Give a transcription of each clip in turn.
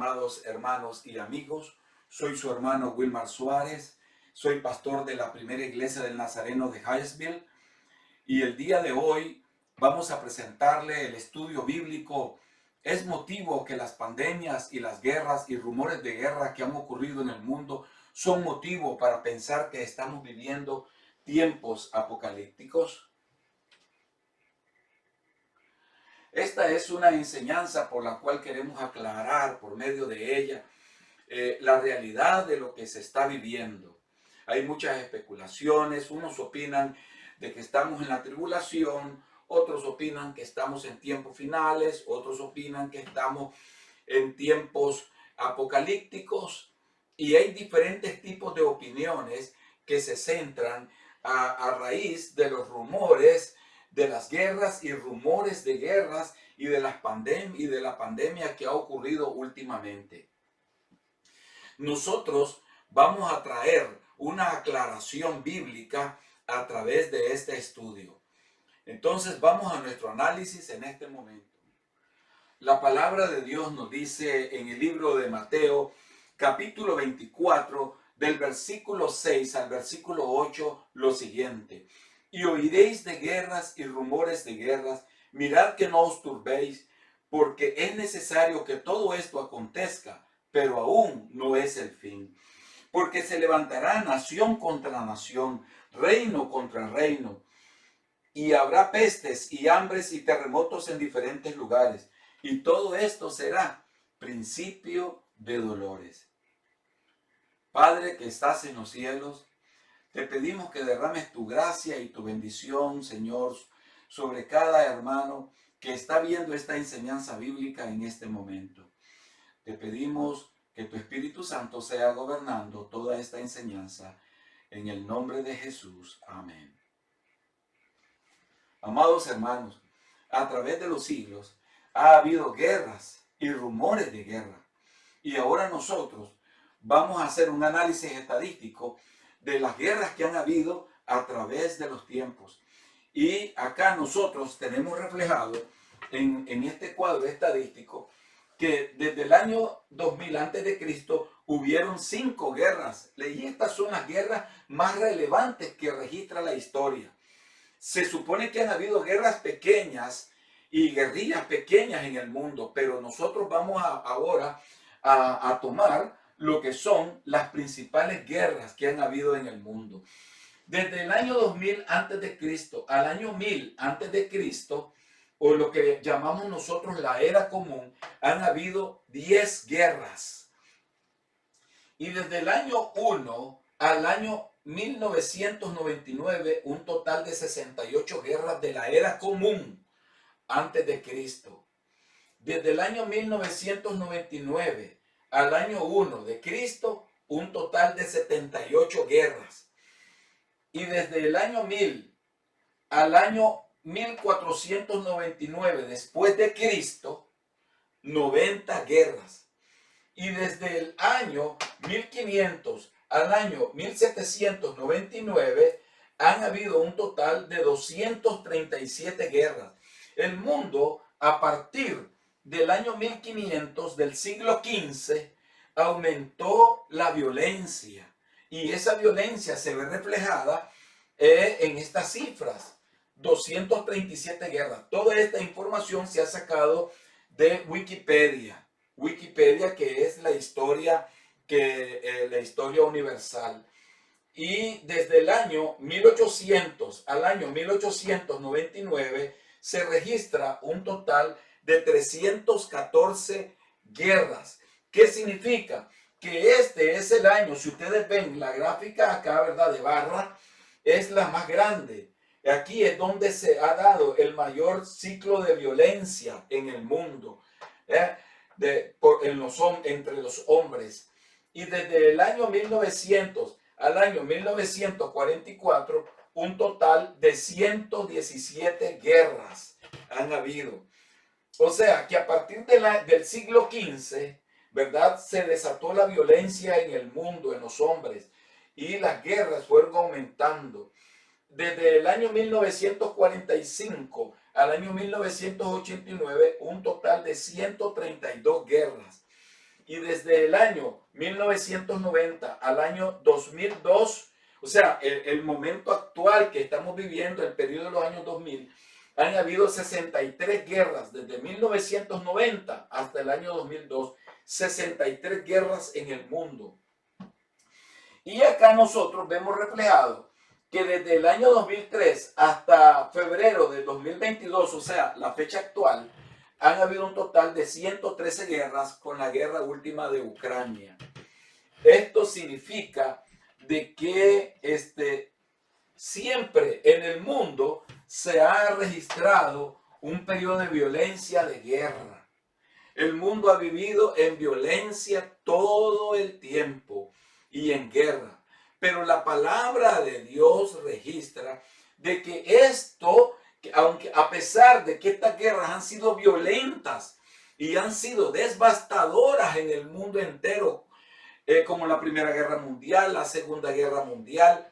estimados hermanos y amigos. Soy su hermano Wilmar Suárez. Soy pastor de la Primera Iglesia del Nazareno de Hyattsville. Y el día de hoy vamos a presentarle el estudio bíblico. ¿Es motivo que las pandemias y las guerras y rumores de guerra que han ocurrido en el mundo son motivo para pensar que estamos viviendo tiempos apocalípticos? Esta es una enseñanza por la cual queremos aclarar por medio de ella la realidad de lo que se está viviendo. Hay muchas especulaciones, unos opinan de que estamos en la tribulación, otros opinan que estamos en tiempos finales, otros opinan que estamos en tiempos apocalípticos, y hay diferentes tipos de opiniones que se centran a raíz de los rumores de las guerras y rumores de guerras y de la pandemia que ha ocurrido últimamente. Nosotros vamos a traer una aclaración bíblica a través de este estudio. Entonces vamos a nuestro análisis en este momento. La palabra de Dios nos dice en el libro de Mateo, capítulo 24, del versículo 6 al versículo 8, lo siguiente: y oiréis de guerras y rumores de guerras, mirad que no os turbéis, porque es necesario que todo esto acontezca, pero aún no es el fin. Porque se levantará nación contra nación, reino contra reino, y habrá pestes y hambres y terremotos en diferentes lugares, y todo esto será principio de dolores. Padre que estás en los cielos, te pedimos que derrames tu gracia y tu bendición, Señor, sobre cada hermano que está viendo esta enseñanza bíblica en este momento. Te pedimos que tu Espíritu Santo sea gobernando toda esta enseñanza. En el nombre de Jesús. Amén. Amados hermanos, a través de los siglos ha habido guerras y rumores de guerra. Y ahora nosotros vamos a hacer un análisis estadístico de las guerras que han habido a través de los tiempos. Y acá nosotros tenemos reflejado en este cuadro estadístico que desde el año 2000 a.C. hubieron 5 guerras. Y estas son las guerras más relevantes que registra la historia. Se supone que han habido guerras pequeñas y guerrillas pequeñas en el mundo, pero nosotros vamos ahora a tomar lo que son las principales guerras que han habido en el mundo. Desde el año 2000 a.C. al año 1000 a.C., o lo que llamamos nosotros la era común, han habido 10 guerras. Y desde el año 1 al año 1999, un total de 68 guerras de la era común antes de Cristo. Desde el año 1999 al año 1 de Cristo, un total de 78 guerras. Y desde el año 1000 al año 1499 después de Cristo, 90 guerras. Y desde el año 1500 al año 1799 han habido un total de 237 guerras. El mundo, a partir del año 1500 del siglo XV, aumentó la violencia. Y esa violencia se ve reflejada en estas cifras: 237 guerras. Toda esta información se ha sacado de Wikipedia. Wikipedia, que es la historia universal. Y desde el año 1800 al año 1899 se registra un total de 314 guerras. ¿Qué significa? Que este es el año, si ustedes ven la gráfica acá, ¿verdad?, de barra, es la más grande. Aquí es donde se ha dado el mayor ciclo de violencia en el mundo, entre los hombres. Y desde el año 1900 al año 1944, un total de 117 guerras han habido. O sea, que a partir del siglo XV, ¿verdad?, se desató la violencia en el mundo, en los hombres, y las guerras fueron aumentando. Desde el año 1945 al año 1989, un total de 132 guerras. Y desde el año 1990 al año 2002, o sea, el momento actual que estamos viviendo, el periodo de los años 2000, han habido 63 guerras desde 1990 hasta el año 2002, 63 guerras en el mundo. Y acá nosotros vemos reflejado que desde el año 2003 hasta febrero de 2022, o sea, la fecha actual, han habido un total de 113 guerras con la guerra última de Ucrania. Esto significa de que siempre en el mundo se ha registrado un periodo de violencia, de guerra. El mundo ha vivido en violencia todo el tiempo y en guerra. Pero la palabra de Dios registra de que esto, aunque a pesar de que estas guerras han sido violentas y han sido devastadoras en el mundo entero, como la Primera Guerra Mundial, la Segunda Guerra Mundial,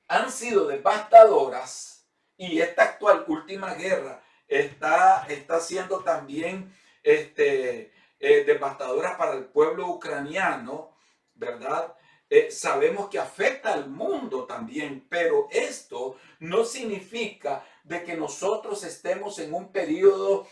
han sido devastadoras, y esta actual última guerra está siendo también devastadora para el pueblo ucraniano, ¿verdad? Sabemos que afecta al mundo también, pero esto no significa de que nosotros estemos en un periodo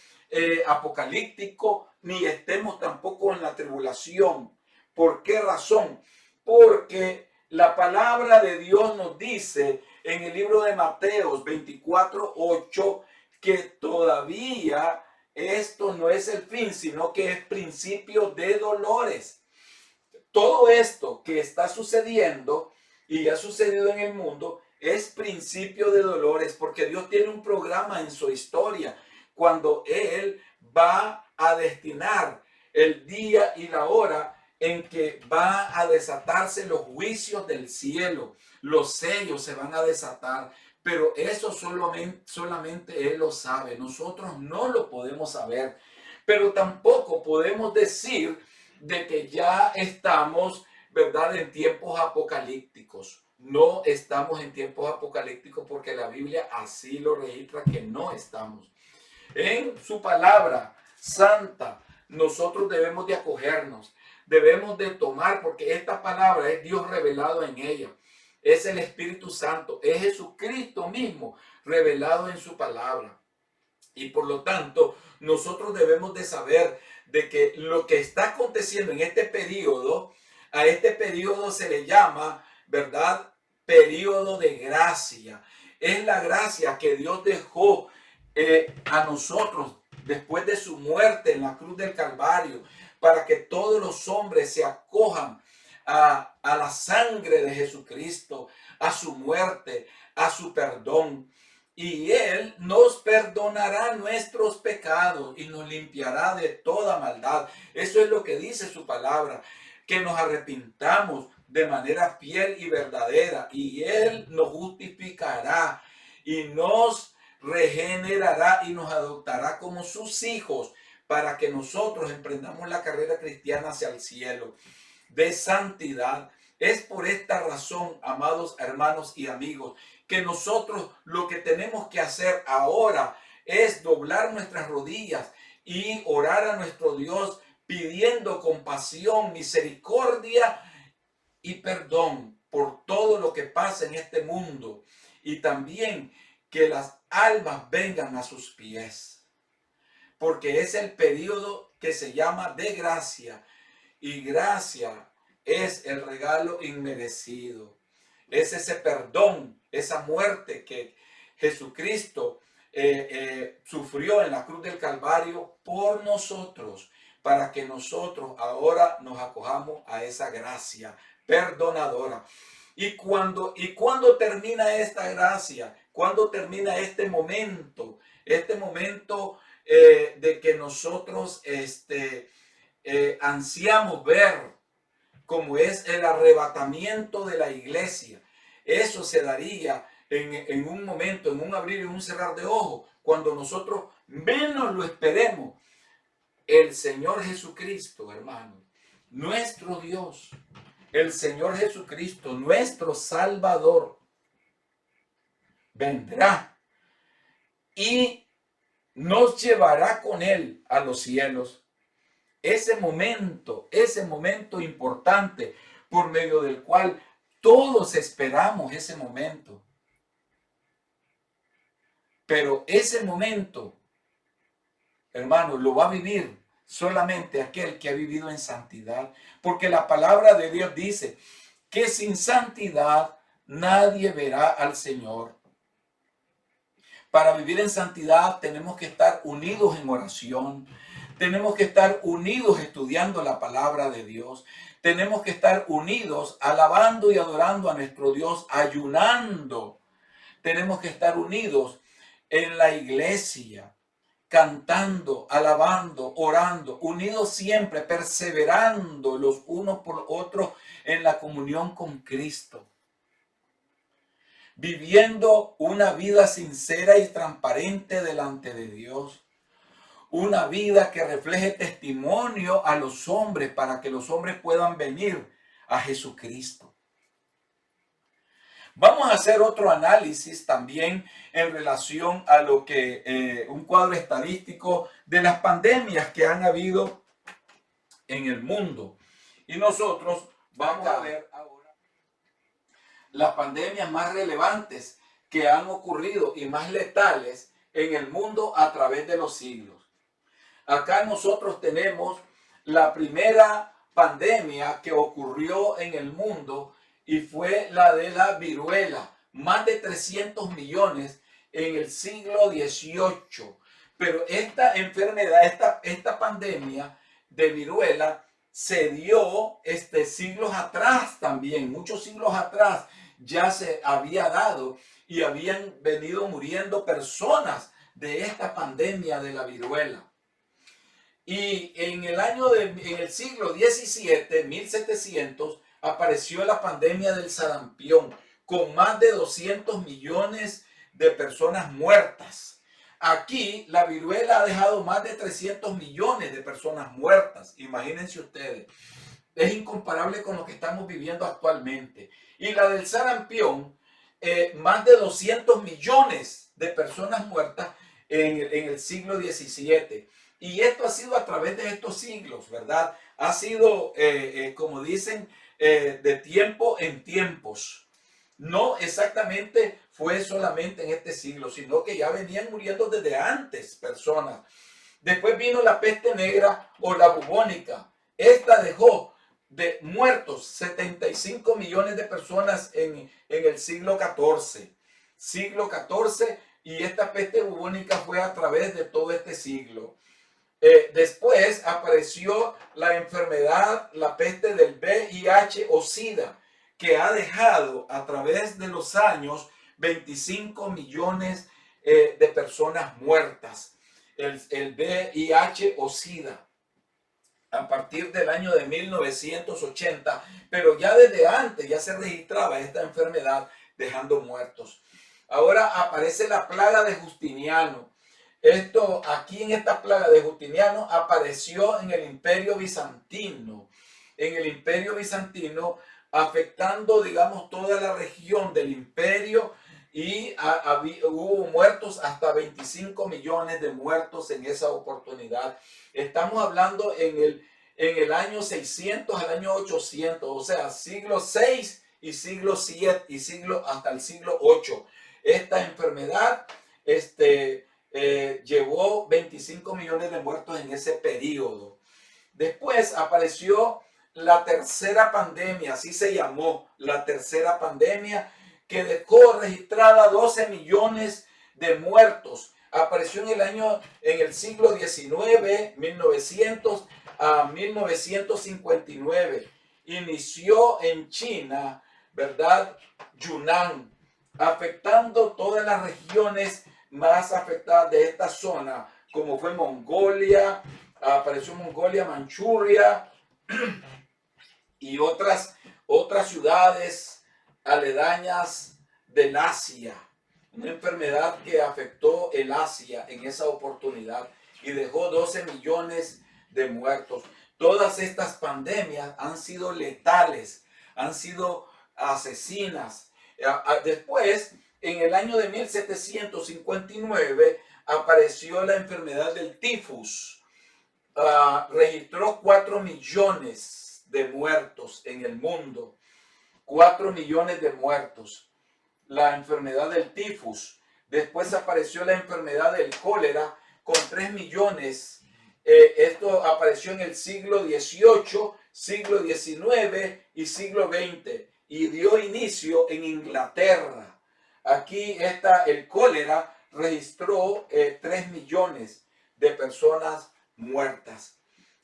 apocalíptico, ni estemos tampoco en la tribulación. ¿Por qué razón? Porque la palabra de Dios nos dice en el libro de Mateo 24:8 que todavía esto no es el fin, sino que es principio de dolores. Todo esto que está sucediendo y ha sucedido en el mundo es principio de dolores, porque Dios tiene un programa en su historia cuando Él va a destinar el día y la hora en que va a desatarse los juicios del cielo. Los sellos se van a desatar, pero eso solamente Él lo sabe. Nosotros no lo podemos saber, pero tampoco podemos decir de que ya estamos, ¿verdad?, en tiempos apocalípticos. No estamos en tiempos apocalípticos porque la Biblia así lo registra, que no estamos. En su palabra santa, nosotros debemos de acogernos, debemos de tomar, porque esta palabra es Dios revelado en ella. Es el Espíritu Santo, es Jesucristo mismo revelado en su palabra. Y por lo tanto, nosotros debemos de saber de que lo que está aconteciendo en este periodo, a este periodo se le llama, ¿verdad?, periodo de gracia. Es la gracia que Dios dejó a nosotros después de su muerte en la cruz del Calvario, para que todos los hombres se acojan a la sangre de Jesucristo, a su muerte, a su perdón. Y Él nos perdonará nuestros pecados y nos limpiará de toda maldad. Eso es lo que dice su palabra, que nos arrepintamos de manera fiel y verdadera, y Él nos justificará y nos regenerará y nos adoptará como sus hijos, para que nosotros emprendamos la carrera cristiana hacia el cielo de santidad. Es por esta razón, amados hermanos y amigos, que nosotros lo que tenemos que hacer ahora es doblar nuestras rodillas y orar a nuestro Dios pidiendo compasión, misericordia y perdón por todo lo que pasa en este mundo, y también que las almas vengan a sus pies, porque es el periodo que se llama de gracia, y gracia es el regalo inmerecido. Es ese perdón, esa muerte que Jesucristo sufrió en la cruz del Calvario por nosotros, para que nosotros ahora nos acojamos a esa gracia perdonadora. ¿Y cuando termina esta gracia? ¿Cuándo termina este momento? Este momento de que nosotros ansiamos ver, como es el arrebatamiento de la iglesia. Eso se daría en un momento, en un abrir y un cerrar de ojos, cuando nosotros menos lo esperemos. El Señor Jesucristo, hermano, nuestro Dios, el Señor Jesucristo, nuestro Salvador, vendrá y nos llevará con Él a los cielos. ese momento importante por medio del cual todos esperamos ese momento. Pero ese momento, hermano, lo va a vivir solamente aquel que ha vivido en santidad. Porque la palabra de Dios dice que sin santidad nadie verá al Señor. Para vivir en santidad tenemos que estar unidos en oración. Tenemos que estar unidos estudiando la palabra de Dios. Tenemos que estar unidos alabando y adorando a nuestro Dios, ayunando. Tenemos que estar unidos en la iglesia, cantando, alabando, orando, unidos siempre, perseverando los unos por los otros en la comunión con Cristo. Viviendo una vida sincera y transparente delante de Dios. Una vida que refleje testimonio a los hombres para que los hombres puedan venir a Jesucristo. Vamos a hacer otro análisis también en relación a lo que un cuadro estadístico de las pandemias que han habido en el mundo. Y nosotros vamos a ver ahora las pandemias más relevantes que han ocurrido y más letales en el mundo a través de los siglos. Acá nosotros tenemos la primera pandemia que ocurrió en el mundo y fue la de la viruela. Más de 300 millones en el siglo XVIII. Pero esta enfermedad, esta pandemia de viruela se dio siglos atrás también. Muchos siglos atrás ya se había dado y habían venido muriendo personas de esta pandemia de la viruela. Y en el siglo XVII, 1700, apareció la pandemia del sarampión, con más de 200 millones de personas muertas. Aquí la viruela ha dejado más de 300 millones de personas muertas. Imagínense ustedes. Es incomparable con lo que estamos viviendo actualmente. Y la del sarampión, más de 200 millones de personas muertas en el siglo XVII. Y esto ha sido a través de estos siglos, ¿verdad? Ha sido, como dicen, de tiempo en tiempos. No exactamente fue solamente en este siglo, sino que ya venían muriendo desde antes personas. Después vino la peste negra o la bubónica. Esta dejó de muertos 75 millones de personas en el siglo XIV. Siglo XIV, y esta peste bubónica fue a través de todo este siglo. Después apareció la enfermedad, la peste del VIH o SIDA, que ha dejado a través de los años 25 millones de personas muertas. El VIH o SIDA, a partir del año de 1980, pero ya desde antes ya se registraba esta enfermedad dejando muertos. Ahora aparece la plaga de Justiniano. Esto aquí en esta plaga de Justiniano apareció en el Imperio Bizantino. En el Imperio Bizantino, afectando, digamos, toda la región del imperio, y hubo muertos, hasta 25 millones de muertos en esa oportunidad. Estamos hablando en el año 600 al año 800, o sea, siglo 6 y siglo 7 y hasta el siglo 8. Esta enfermedad, llevó 25 millones de muertos en ese periodo. Después apareció la tercera pandemia, así se llamó, la tercera pandemia, que dejó registrada 12 millones de muertos. Apareció en el siglo XIX, 1900 a 1959. Inició en China, ¿verdad? Yunnan, afectando todas las regiones más afectadas de esta zona, como fue Mongolia, apareció Mongolia, Manchuria y otras ciudades aledañas del Asia. Una enfermedad que afectó el Asia en esa oportunidad y dejó 12 millones de muertos. Todas estas pandemias han sido letales, han sido asesinas. Después, en el año de 1759, apareció la enfermedad del tifus. registró 4 millones de muertos en el mundo. 4 millones de muertos. La enfermedad del tifus. Después apareció la enfermedad del cólera con 3 millones. Esto apareció en el siglo XVIII, siglo XIX y siglo XX. Y dio inicio en Inglaterra. Aquí está el cólera, registró 3 millones de personas muertas.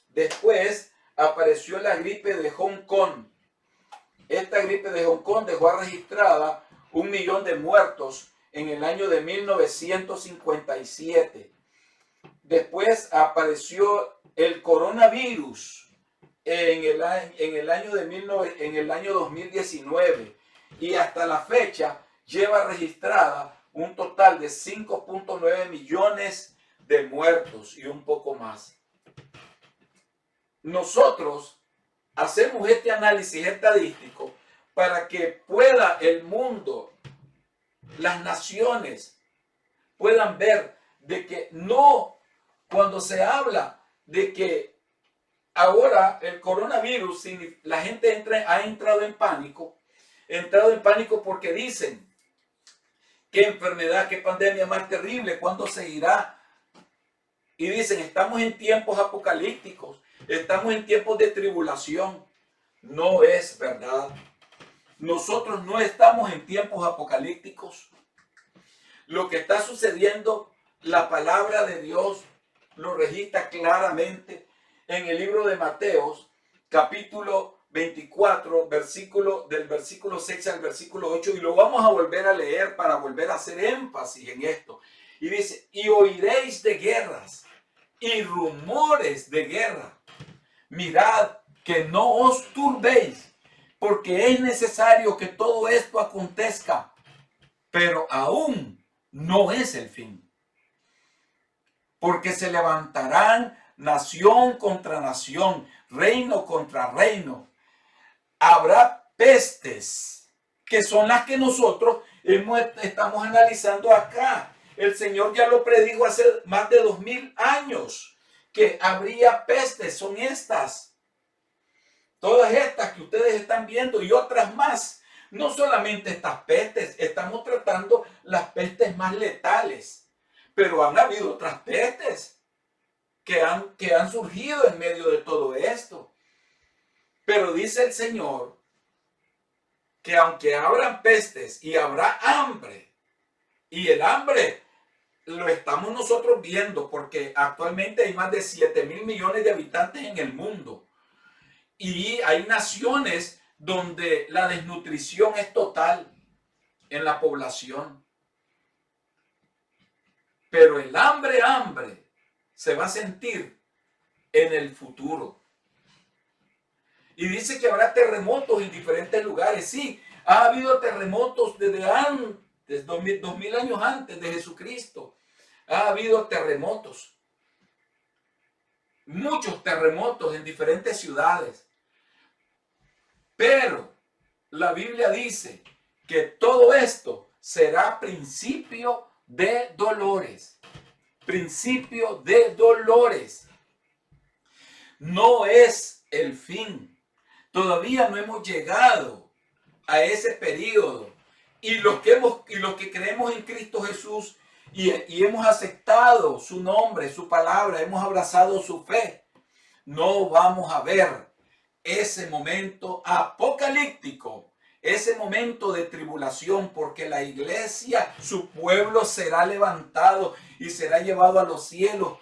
Después apareció la gripe de Hong Kong. Esta gripe de Hong Kong dejó registrada 1 millón de muertos en el año de 1957. Después apareció el coronavirus en el año 2019 y hasta la fecha lleva registrada un total de 5.9 millones de muertos y un poco más. Nosotros hacemos este análisis estadístico para que pueda el mundo, las naciones, puedan ver de que no, cuando se habla de que ahora el coronavirus, la gente ha entrado en pánico porque dicen qué enfermedad, qué pandemia más terrible, cuándo se irá. Y dicen, estamos en tiempos apocalípticos, estamos en tiempos de tribulación. No es verdad. Nosotros no estamos en tiempos apocalípticos. Lo que está sucediendo, la palabra de Dios lo registra claramente en el libro de Mateos, capítulo 24, del versículo 6 al versículo 8, y lo vamos a volver a leer para volver a hacer énfasis en esto. Y dice, y oiréis de guerras y rumores de guerra. Mirad que no os turbéis, porque es necesario que todo esto acontezca, pero aún no es el fin. Porque se levantarán nación contra nación, reino contra reino. Habrá pestes, que son las que nosotros estamos analizando acá. El Señor ya lo predijo hace más de 2000 años, que habría pestes, son estas. Todas estas que ustedes están viendo y otras más. No solamente estas pestes, estamos tratando las pestes más letales. Pero han habido otras pestes que han surgido en medio de todo esto. Pero dice el Señor que aunque habrán pestes y habrá hambre, y el hambre lo estamos nosotros viendo porque actualmente hay más de 7.000 millones de habitantes en el mundo. Y hay naciones donde la desnutrición es total en la población. Pero el hambre se va a sentir en el futuro. Y dice que habrá terremotos en diferentes lugares. Sí, ha habido terremotos desde antes, 2000 años antes de Jesucristo. Ha habido terremotos. Muchos terremotos en diferentes ciudades. Pero la Biblia dice que todo esto será principio de dolores. Principio de dolores. No es el fin. Todavía no hemos llegado a ese periodo. Y los que creemos en Cristo Jesús y hemos aceptado su nombre, su palabra, hemos abrazado su fe, no vamos a ver ese momento apocalíptico, ese momento de tribulación, porque la iglesia, su pueblo será levantado y será llevado a los cielos.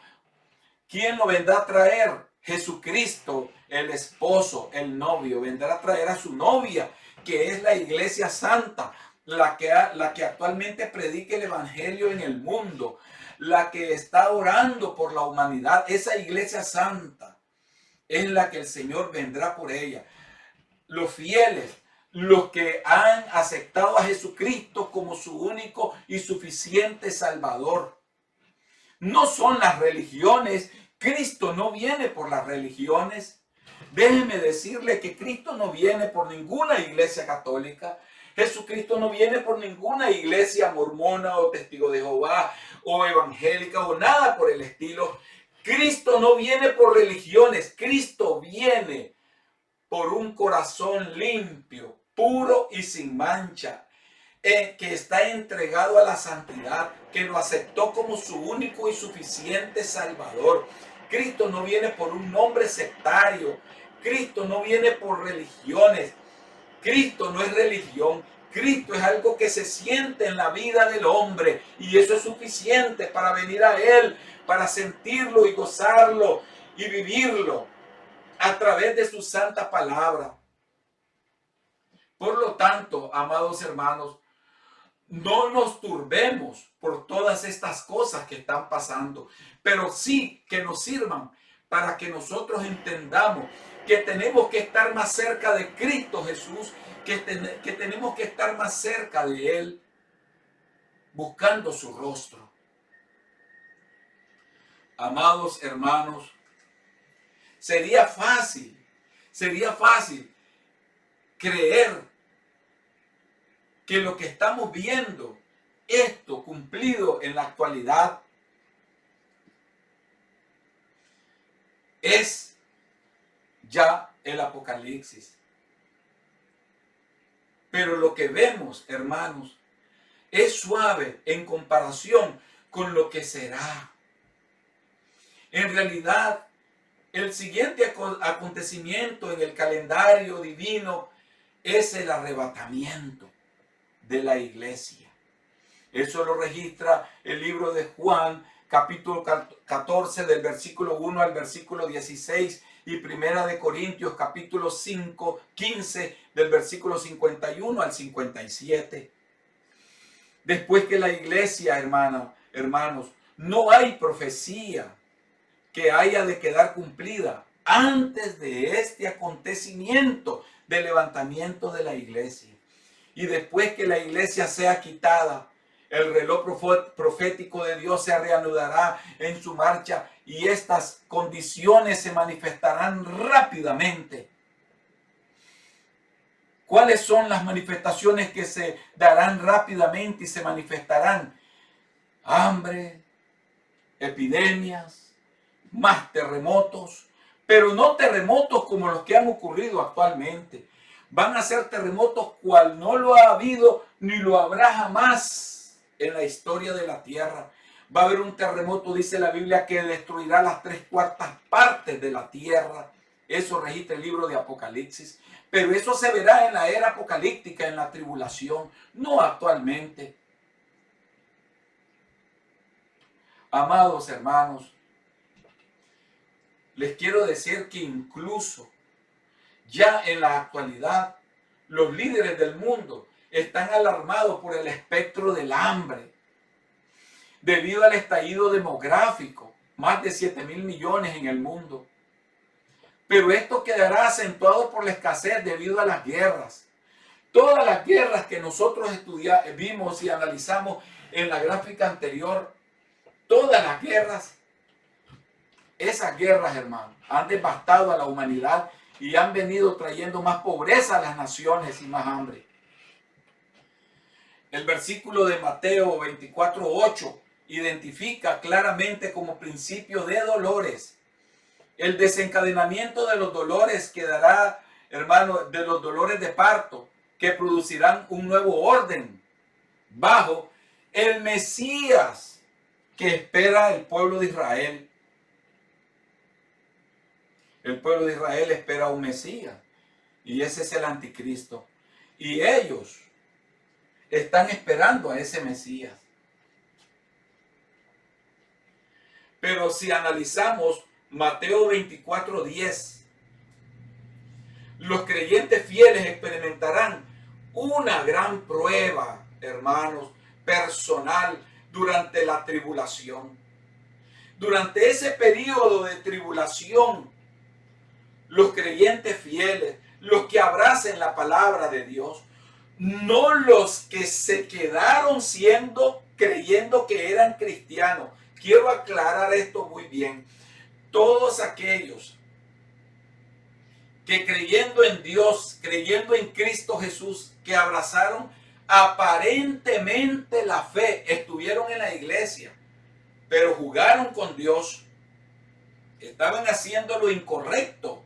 ¿Quién lo vendrá a traer? Jesucristo, el esposo, el novio, vendrá a traer a su novia, que es la iglesia santa, la que actualmente predica el evangelio en el mundo, la que está orando por la humanidad. Esa iglesia santa es la que el Señor vendrá por ella. Los fieles, los que han aceptado a Jesucristo como su único y suficiente Salvador. No son las religiones. Cristo no viene por las religiones. Déjeme decirle que Cristo no viene por ninguna iglesia católica. Jesucristo no viene por ninguna iglesia mormona o testigo de Jehová o evangélica o nada por el estilo. Cristo no viene por religiones, Cristo viene por un corazón limpio, puro y sin mancha, que está entregado a la santidad, que lo aceptó como su único y suficiente Salvador. Cristo no viene por un nombre sectario, Cristo no viene por religiones, Cristo no es religión, Cristo es algo que se siente en la vida del hombre y eso es suficiente para venir a Él, para sentirlo y gozarlo y vivirlo a través de su santa palabra. Por lo tanto, amados hermanos, no nos turbemos por todas estas cosas que están pasando, pero sí que nos sirvan para que nosotros entendamos que tenemos que estar más cerca de Cristo Jesús, que tenemos que estar más cerca de Él, buscando su rostro. Amados hermanos, sería fácil creer que lo que estamos viendo, esto cumplido en la actualidad, es ya el Apocalipsis. Pero lo que vemos, hermanos, es suave en comparación con lo que será. En realidad, el siguiente acontecimiento en el calendario divino es el arrebatamiento de la iglesia. Eso lo registra el libro de Juan, capítulo 14, del versículo 1 al versículo 16, y Primera de Corintios, capítulo 5, 15, del versículo 51 al 57. Después que la iglesia, hermanos, no hay profecía que haya de quedar cumplida antes de este acontecimiento del levantamiento de la iglesia. Y después que la iglesia sea quitada, el reloj profético de Dios se reanudará en su marcha y estas condiciones se manifestarán rápidamente. ¿Cuáles son las manifestaciones que se darán rápidamente y se manifestarán? Hambre, epidemias, más terremotos, pero no terremotos como los que han ocurrido actualmente. Van a ser terremotos cual no lo ha habido ni lo habrá jamás en la historia de la tierra. Va a haber un terremoto, dice la Biblia, que destruirá las 3/4 partes de la tierra. Eso registra el libro de Apocalipsis. Pero eso se verá en la era apocalíptica, en la tribulación, no actualmente. Amados hermanos, les quiero decir que incluso ya en la actualidad, los líderes del mundo están alarmados por el espectro del hambre. Debido al estallido demográfico, más de 7.000 millones en el mundo. Pero esto quedará acentuado por la escasez debido a las guerras. Todas las guerras que nosotros vimos y analizamos en la gráfica anterior, todas las guerras, esas guerras, hermanos, han devastado a la humanidad y han venido trayendo más pobreza a las naciones y más hambre. El versículo de Mateo 24:8 identifica claramente como principio de dolores el desencadenamiento de los dolores que dará, hermano, de los dolores de parto, que producirán un nuevo orden bajo el Mesías que espera el pueblo de Israel. El pueblo de Israel espera un Mesías y ese es el anticristo. Y ellos están esperando a ese Mesías. Pero si analizamos Mateo 24:10, los creyentes fieles experimentarán una gran prueba, hermanos, personal durante la tribulación. Durante ese periodo de tribulación, los creyentes fieles, los que abracen la palabra de Dios, no los que se quedaron creyendo que eran cristianos. Quiero aclarar esto muy bien. Todos aquellos que creyendo en Dios, creyendo en Cristo Jesús, que abrazaron aparentemente la fe, estuvieron en la iglesia, pero jugaron con Dios, estaban haciendo lo incorrecto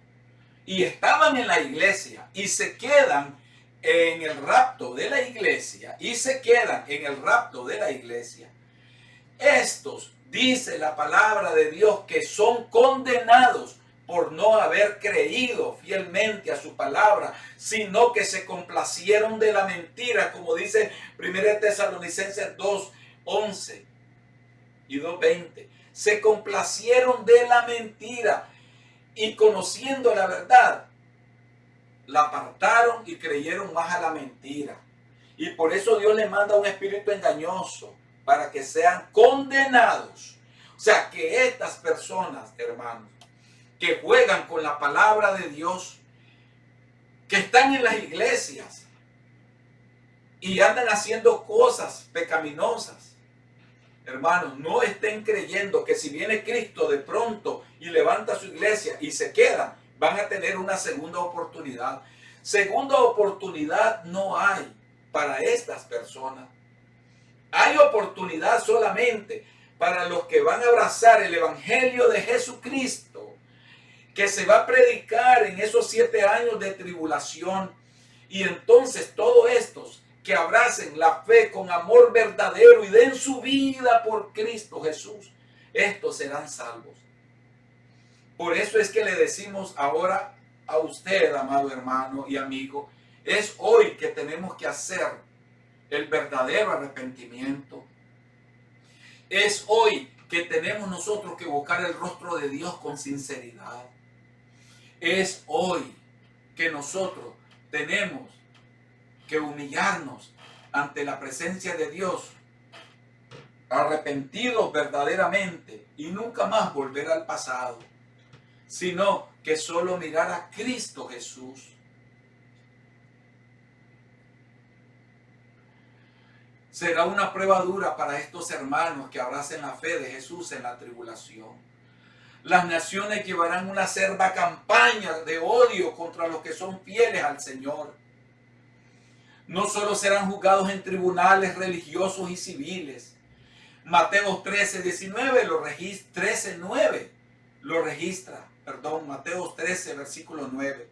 y estaban en la iglesia y se quedan en el rapto de la iglesia estos, dice la palabra de Dios, que son condenados por no haber creído fielmente a su palabra, sino que se complacieron de la mentira, como dice 1 Tesalonicenses 2:11 y 2:20. Se complacieron de la mentira y, conociendo la verdad, la apartaron y creyeron más a la mentira. Y por eso Dios les manda un espíritu engañoso para que sean condenados. O sea, que estas personas, hermanos, que juegan con la palabra de Dios, que están en las iglesias y andan haciendo cosas pecaminosas, hermanos, no estén creyendo que si viene Cristo de pronto y levanta su iglesia y se quedan, van a tener una segunda oportunidad. Segunda oportunidad no hay para estas personas. Hay oportunidad solamente para los que van a abrazar el evangelio de Jesucristo, que se va a predicar en esos 7 años de tribulación. Y entonces todos estos que abracen la fe con amor verdadero y den su vida por Cristo Jesús, estos serán salvos. Por eso es que le decimos ahora a usted, amado hermano y amigo, es hoy que tenemos que hacer el verdadero arrepentimiento. Es hoy que tenemos nosotros que buscar el rostro de Dios con sinceridad. Es hoy que nosotros tenemos que humillarnos ante la presencia de Dios, arrepentidos verdaderamente y nunca más volver al pasado, sino que solo mirar a Cristo Jesús. Será una prueba dura para estos hermanos que abracen la fe de Jesús en la tribulación. Las naciones llevarán una acerba campaña de odio contra los que son fieles al Señor. No solo serán juzgados en tribunales religiosos y civiles. Mateo 13:9 lo registra, 13:9 lo registra, Mateo 13, versículo 9.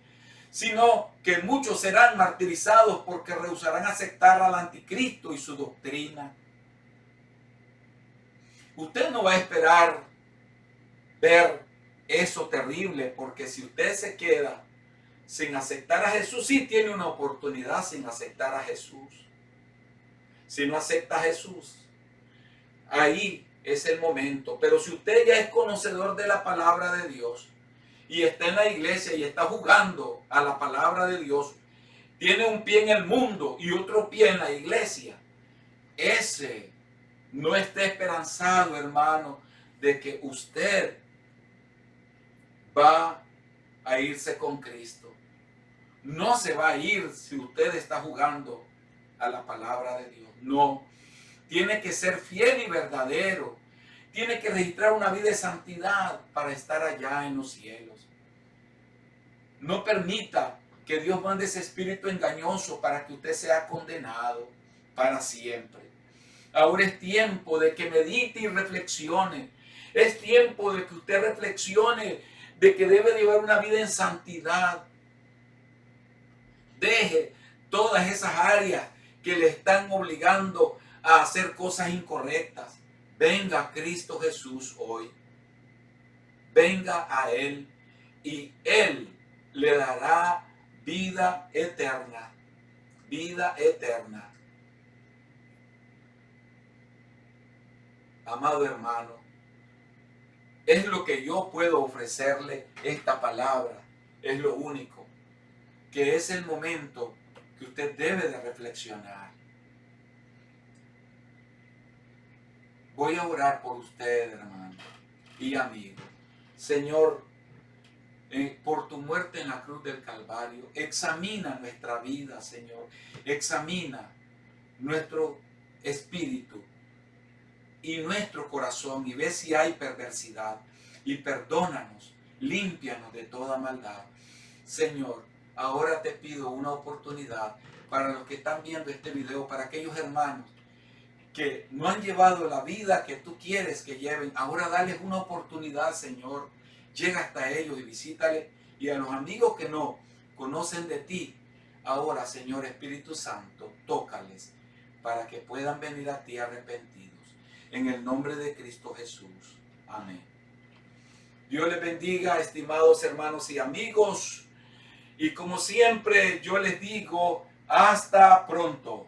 Sino que muchos serán martirizados porque rehusarán aceptar al anticristo y su doctrina. Usted no va a esperar ver eso terrible, porque si usted se queda sin aceptar a Jesús, sí tiene una oportunidad sin aceptar a Jesús. Si no acepta a Jesús, ahí es el momento. Pero si usted ya es conocedor de la palabra de Dios y está en la iglesia y está jugando a la palabra de Dios, tiene un pie en el mundo y otro pie en la iglesia, ese no esté esperanzado, hermano, de que usted va a irse con Cristo. No se va a ir si usted está jugando a la palabra de Dios. No. Tiene que ser fiel y verdadero. Tiene que registrar una vida de santidad para estar allá en los cielos. No permita que Dios mande ese espíritu engañoso para que usted sea condenado para siempre. Ahora es tiempo de que medite y reflexione. Es tiempo de que usted reflexione de que debe llevar una vida en santidad. Deje todas esas áreas que le están obligando a hacer cosas incorrectas. Venga a Cristo Jesús hoy. Venga a Él y Él le dará vida eterna. Vida eterna. Amado hermano, es lo que yo puedo ofrecerle, esta palabra. Es lo único. Que es el momento que usted debe de reflexionar. Voy a orar por usted, hermano y amigo. Señor, por tu muerte en la cruz del Calvario, examina nuestra vida, Señor. Examina nuestro espíritu y nuestro corazón y ve si hay perversidad. Y perdónanos, límpianos de toda maldad. Señor, ahora te pido una oportunidad para los que están viendo este video, para aquellos hermanos que no han llevado la vida que tú quieres que lleven. Ahora dales una oportunidad, Señor. llega hasta ellos y visítale. Y a los amigos que no conocen de ti, ahora, Señor Espíritu Santo, tócales para que puedan venir a ti arrepentidos. En el nombre de Cristo Jesús. Amén. Dios les bendiga, estimados hermanos y amigos. Y como siempre yo les digo, hasta pronto.